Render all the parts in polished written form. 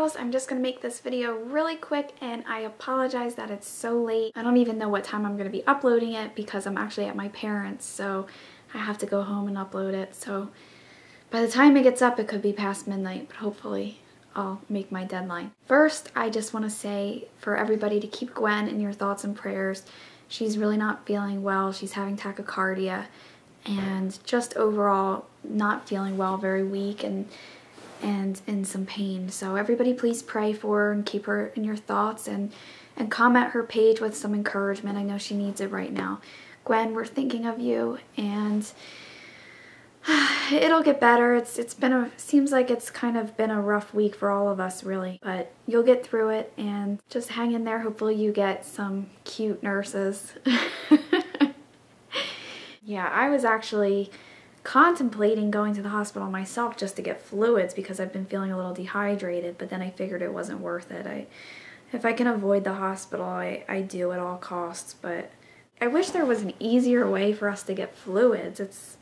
girls, I'm just gonna make this video really quick, and I apologize that it's so late. I don't even know what time I'm gonna be uploading it because I'm actually at my parents', so I have to go home and upload it. So by the time it gets up, it could be past midnight, but hopefully I'll make my deadline. First, I just want to say for everybody to keep Gwen in your thoughts and prayers. She's really not feeling well. She's having tachycardia and just overall not feeling well, very weak and in some pain. So everybody please pray for her and keep her in your thoughts, and comment her page with some encouragement. I know she needs it right now. Gwen, we're thinking of you, and it'll get better. Seems like it's kind of been a rough week for all of us, really, but you'll get through it, and just hang in there. Hopefully you get some cute nurses. Yeah, I was actually contemplating going to the hospital myself just to get fluids because I've been feeling a little dehydrated, but then I figured it wasn't worth it. If I can avoid the hospital, I do at all costs, but I wish there was an easier way for us to get fluids. It's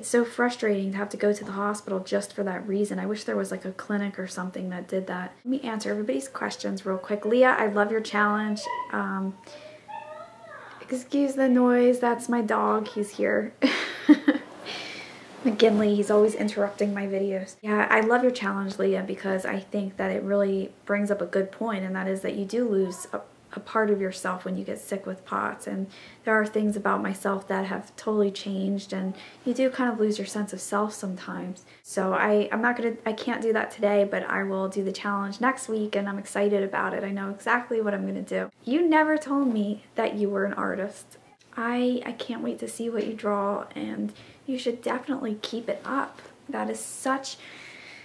so frustrating to have to go to the hospital just for that reason. I wish there was like a clinic or something that did that. Let me answer everybody's questions real quick. Leah, I love your challenge. Excuse the noise, that's my dog, he's here. McGinley, he's always interrupting my videos. Yeah, I love your challenge, Leah, because I think that it really brings up a good point, and that is that you do lose a part of yourself when you get sick with POTS, and there are things about myself that have totally changed, and you do kind of lose your sense of self sometimes. So I can't do that today, but I will do the challenge next week, and I'm excited about it. I know exactly what I'm gonna do. You never told me that you were an artist. I can't wait to see what you draw, and you should definitely keep it up. That is such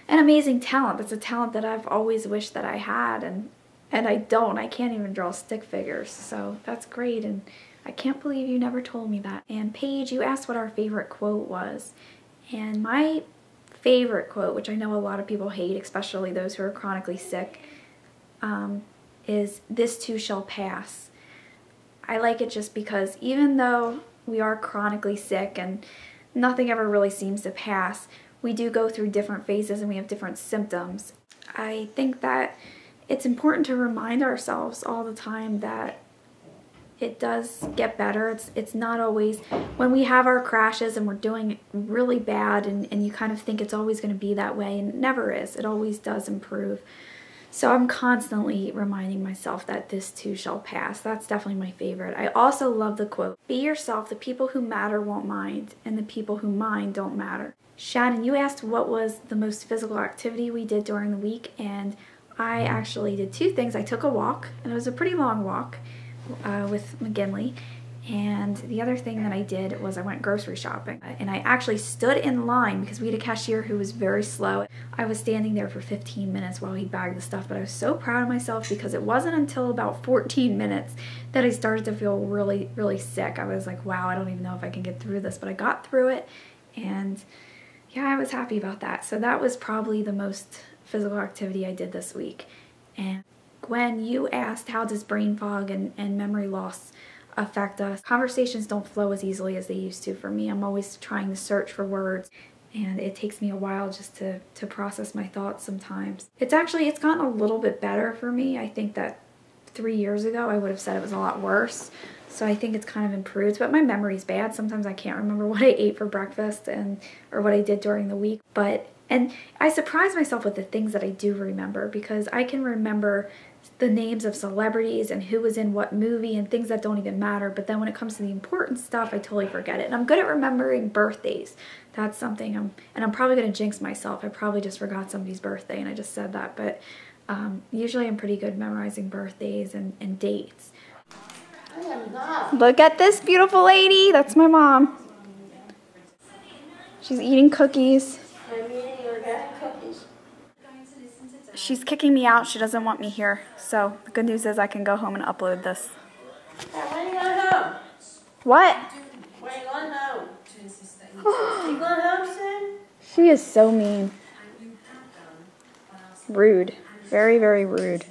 an amazing talent. That's a talent that I've always wished that I had, and I don't. I can't even draw stick figures, so that's great, and I can't believe you never told me that. And Paige, you asked what our favorite quote was, and my favorite quote, which I know a lot of people hate, especially those who are chronically sick, is "This too shall pass." I like it just because even though we are chronically sick and nothing ever really seems to pass, we do go through different phases and we have different symptoms. I think that it's important to remind ourselves all the time that it does get better. It's not always, when we have our crashes and we're doing really bad and you kind of think it's always going to be that way, and it never is. It always does improve. So I'm constantly reminding myself that this too shall pass. That's definitely my favorite. I also love the quote, "Be yourself, the people who matter won't mind, and the people who mind don't matter." Shannon, you asked what was the most physical activity we did during the week, and I actually did two things. I took a walk, and it was a pretty long walk with McGinley, and the other thing that I did was I went grocery shopping, and I actually stood in line because we had a cashier who was very slow. I was standing there for 15 minutes while he bagged the stuff, but I was so proud of myself because it wasn't until about 14 minutes that I started to feel really, really sick. I was like, wow, I don't even know if I can get through this, but I got through it, and yeah, I was happy about that. So that was probably the most physical activity I did this week. And Gwen, you asked, how does brain fog and memory loss affect us? Conversations don't flow as easily as they used to for me. I'm always trying to search for words, and it takes me a while just to process my thoughts sometimes. It's gotten a little bit better for me. I think that 3 years ago I would have said it was a lot worse. So I think it's kind of improved, but my memory's bad. Sometimes I can't remember what I ate for breakfast or what I did during the week. And I surprise myself with the things that I do remember, because I can remember the names of celebrities and who was in what movie and things that don't even matter, but then when it comes to the important stuff, I totally forget it. And I'm good at remembering birthdays. That's something I'm probably going to jinx myself. I probably just forgot somebody's birthday and I just said that, but usually I'm pretty good memorizing birthdays and dates. Look at this beautiful lady. That's my mom. She's eating cookies. She's kicking me out. She doesn't want me here. So the good news is I can go home and upload this. When are you going home? What? When are you going home? You going home soon? She is so mean. Rude. Very, very rude.